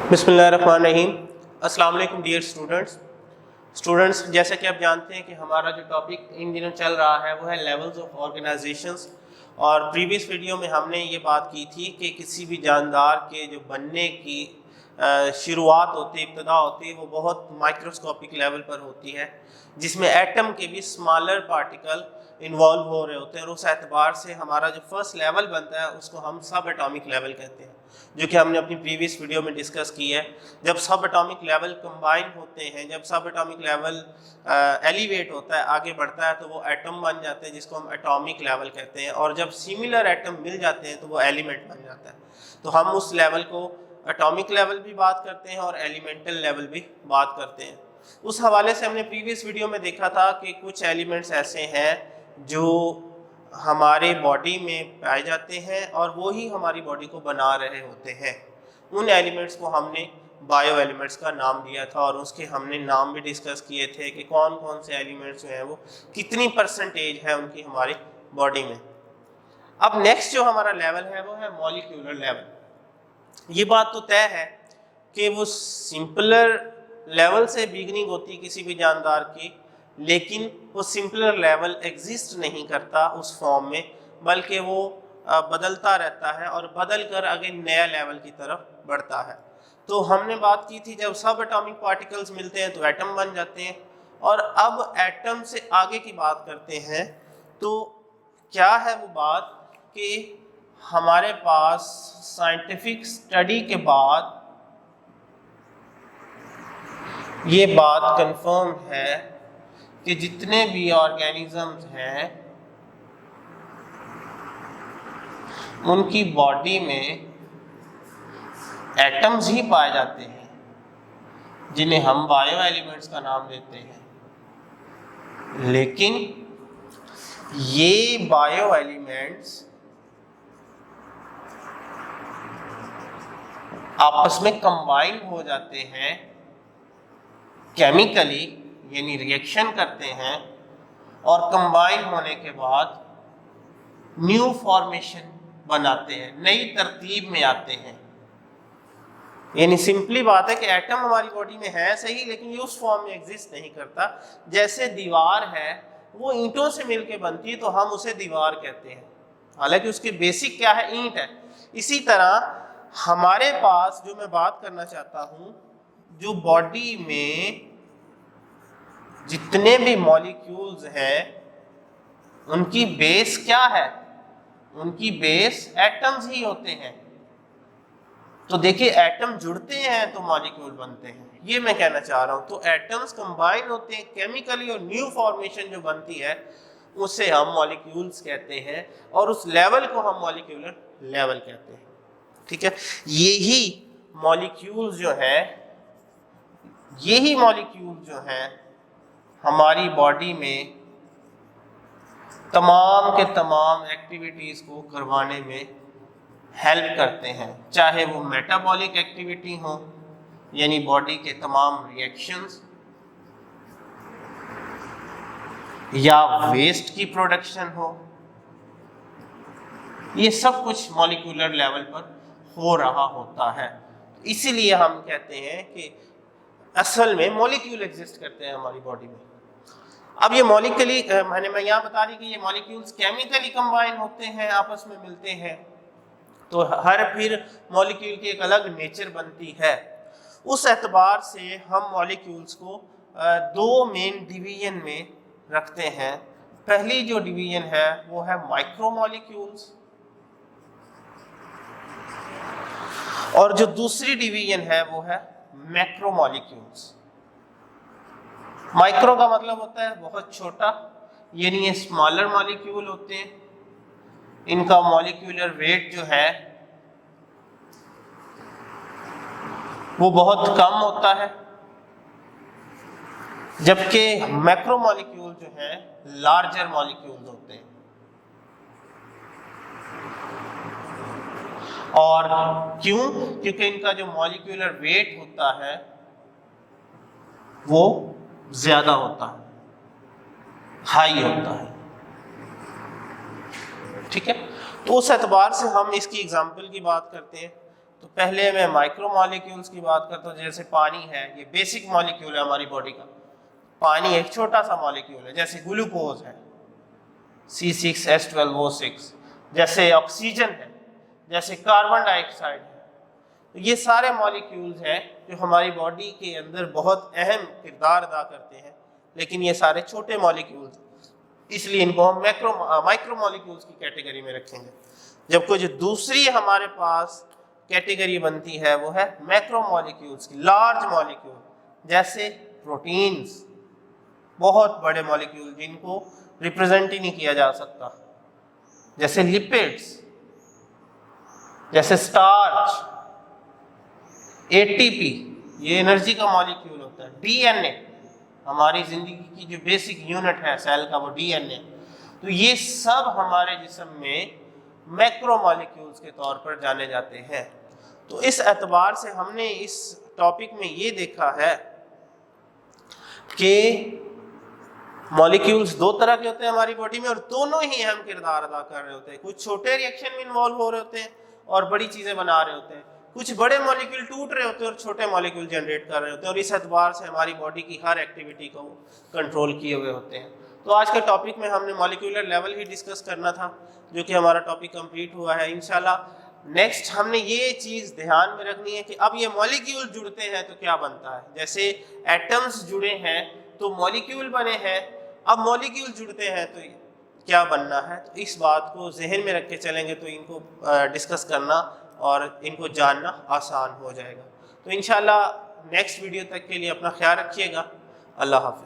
बिस्मिल्लाहिर्रहमानिर्रहीम। अस्सलाम वालेकुम डियर स्टूडेंट्स, जैसा कि आप जानते हैं कि हमारा जो टॉपिक इन दिनों चल रहा है वो है लेवल्स ऑफ ऑर्गेनाइजेशंस। और प्रीवियस वीडियो में हमने ये बात की थी कि किसी भी जानदार के जो बनने की शुरुआत होती है, इब्तदा होती है, वो बहुत माइक्रोस्कोपिक लेवल पर होती है, जिसमें एटम के भी स्मॉलर पार्टिकल इन्वॉल्व हो रहे होते हैं। और उस एतबार से हमारा जो फर्स्ट लेवल बनता है उसको हम सब एटॉमिक लेवल कहते हैं, जो कि हमने अपनी प्रीवियस वीडियो में डिस्कस की है। जब सब एटॉमिक लेवल कंबाइन होते हैं, जब सब एटॉमिक लेवल एलिवेट होता है, आगे बढ़ता है, तो वो एटम बन जाते हैं, जिसको हम एटॉमिक लेवल कहते हैं। और जब सिमिलर एटम मिल जाते हैं तो वो एलिमेंट बन जाता है। तो हम उस लेवल को एटॉमिक लेवल भी बात करते हैं और एलिमेंटल लेवल भी बात करते हैं। उस हवाले से हमने प्रीवियस वीडियो में देखा था कि कुछ एलिमेंट्स ऐसे हैं जो हमारे बॉडी में पाए जाते हैं और वो ही हमारी बॉडी को बना रहे होते हैं। उन एलिमेंट्स को हमने बायो एलिमेंट्स का नाम दिया था और उसके हमने नाम भी डिस्कस किए थे कि कौन कौन से एलिमेंट्स जो हैं वो कितनी परसेंटेज है उनकी हमारी बॉडी में। अब नेक्स्ट जो हमारा लेवल है वो है मॉलिक्यूलर लेवल। ये बात तो तय है कि वो सिंपलर लेवल से बिगनिंग होती है किसी भी जानदार की, लेकिन वो सिंपलर लेवल एग्जिस्ट नहीं करता उस फॉर्म में, बल्कि वो बदलता रहता है और बदल कर आगे नया लेवल की तरफ बढ़ता है। तो हमने बात की थी जब सब एटॉमिक पार्टिकल्स मिलते हैं तो एटम बन जाते हैं। और अब एटम से आगे की बात करते हैं तो क्या है वो बात कि हमारे पास साइंटिफिक स्टडी के बाद ये बात कंफर्म है कि जितने भी ऑर्गेनिजम्स हैं उनकी बॉडी में एटम्स ही पाए जाते हैं, जिन्हें हम बायो एलिमेंट्स का नाम देते हैं। लेकिन ये बायो एलिमेंट्स आपस में कंबाइन हो जाते हैं केमिकली, यानी रिएक्शन करते हैं, और कंबाइन होने के बाद न्यू फॉर्मेशन बनाते हैं, नई तरतीब में आते हैं। यानी सिंपली बात है कि एटम हमारी बॉडी में है सही, लेकिन ये उस फॉर्म में एग्जिस्ट नहीं करता। जैसे दीवार है वो ईंटों से मिलके बनती है तो हम उसे दीवार कहते हैं, हालांकि उसकी बेसिक क्या है, ईंट है। इसी तरह हमारे पास जो मैं बात करना चाहता हूं, जो बॉडी में जितने भी मॉलिक्यूल्स हैं उनकी बेस क्या है, उनकी बेस एटम्स ही होते हैं। तो देखिए एटम जुड़ते हैं तो मॉलिक्यूल बनते हैं, ये मैं कहना चाह रहा हूं। तो एटम्स कंबाइन होते हैं केमिकली और न्यू फॉर्मेशन जो बनती है उसे हम मॉलिक्यूल्स कहते हैं, और उस लेवल को हम मॉलिक्यूलर लेवल कहते हैं। ठीक है, यही मॉलिक्यूल्स जो हैं हमारी बॉडी में तमाम के तमाम एक्टिविटीज़ को करवाने में हेल्प करते हैं, चाहे वो मेटाबॉलिक एक्टिविटी हो, यानी बॉडी के तमाम रिएक्शंस, या वेस्ट की प्रोडक्शन हो। ये सब कुछ मॉलिक्यूलर लेवल पर हो रहा होता है। इसीलिए हम कहते हैं कि असल में मॉलिक्यूल एग्जिस्ट करते हैं हमारी बॉडी में। अब ये मॉलिक्यूली मैं यहाँ बता रही कि ये मॉलिक्यूल्स केमिकली कंबाइन होते हैं, आपस में मिलते हैं, तो हर फिर मॉलिक्यूल की एक अलग नेचर बनती है। उस एतबार से हम मॉलिक्यूल्स को दो मेन डिवीजन में रखते हैं। पहली जो डिवीजन है वो है माइक्रो मॉलिक्यूल्स, और जो दूसरी डिवीजन है वो है मैक्रो मॉलिक्यूल्स। माइक्रो का मतलब होता है बहुत छोटा, यानी ये स्मॉलर मॉलिक्यूल होते हैं, इनका मॉलिक्यूलर वेट जो है वो बहुत कम होता है, जबकि मैक्रो मॉलिक्यूल जो है लार्जर मॉलिक्यूल्स होते हैं। और क्यों? क्योंकि इनका जो मॉलिक्यूलर वेट होता है वो ज्यादा होता है, हाई होता है। ठीक है, तो उस एतबार से हम इसकी एग्जाम्पल की बात करते हैं तो पहले मैं माइक्रो मॉलिक्यूल्स की बात करता हूँ। जैसे पानी है, ये बेसिक मॉलिक्यूल है हमारी बॉडी का। पानी एक छोटा सा मॉलिक्यूल है। जैसे ग्लूकोज है C6H12O6, जैसे ऑक्सीजन है, जैसे कार्बन डाइऑक्साइड है। तो ये सारे मॉलिक्यूल्स हैं जो हमारी बॉडी के अंदर बहुत अहम किरदार अदा करते हैं, लेकिन ये सारे छोटे मॉलिक्यूल्स, इसलिए इनको हम माइक्रो मॉलिक्यूल्स की कैटेगरी में रखेंगे। जबकि जो दूसरी हमारे पास कैटेगरी बनती है वो है मैक्रो मॉलिक्यूल्स की, लार्ज मॉलिक्यूल, जैसे प्रोटीन्स, बहुत बड़े मॉलिक्यूल जिनको रिप्रेजेंट ही नहीं किया जा सकता, जैसे लिपिड्स, जैसे स्टार्च, एटीपी, ये एनर्जी का मॉलिक्यूल होता है, डीएनए, हमारी जिंदगी की जो बेसिक यूनिट है सेल का वो डीएनए। तो ये सब हमारे जिस्म में मैक्रो मॉलिक्यूल्स के तौर पर जाने जाते हैं। तो इस एतबार से हमने इस टॉपिक में ये देखा है कि मॉलिक्यूल्स दो तरह के होते हैं हमारी बॉडी में, और दोनों ही अहम किरदार अदा कर रहे होते हैं। कुछ छोटे रिएक्शन में इन्वॉल्व हो रहे होते हैं और बड़ी चीज़ें बना रहे होते हैं, कुछ बड़े मॉलिक्यूल टूट रहे होते हैं और छोटे मॉलिक्यूल जनरेट कर रहे होते हैं, और इस एतबार से हमारी बॉडी की हर एक्टिविटी को कंट्रोल किए हुए होते हैं। तो आज के टॉपिक में हमने मॉलिक्यूलर लेवल ही डिस्कस करना था, जो कि हमारा टॉपिक कंप्लीट हुआ है। इंशाल्लाह नेक्स्ट हमने ये चीज़ ध्यान में रखनी है कि अब ये मॉलिक्यूल जुड़ते हैं तो क्या बनता है। जैसे एटम्स जुड़े हैं तो मॉलिक्यूल बने हैं, अब मॉलिक्यूल जुड़ते हैं तो क्या बनना है। तो इस बात को जहन में रख के चलेंगे तो इनको डिस्कस करना और इनको जानना आसान हो जाएगा। तो इंशाल्लाह नेक्स्ट वीडियो तक के लिए अपना ख्याल रखिएगा। अल्लाह हाफिज़।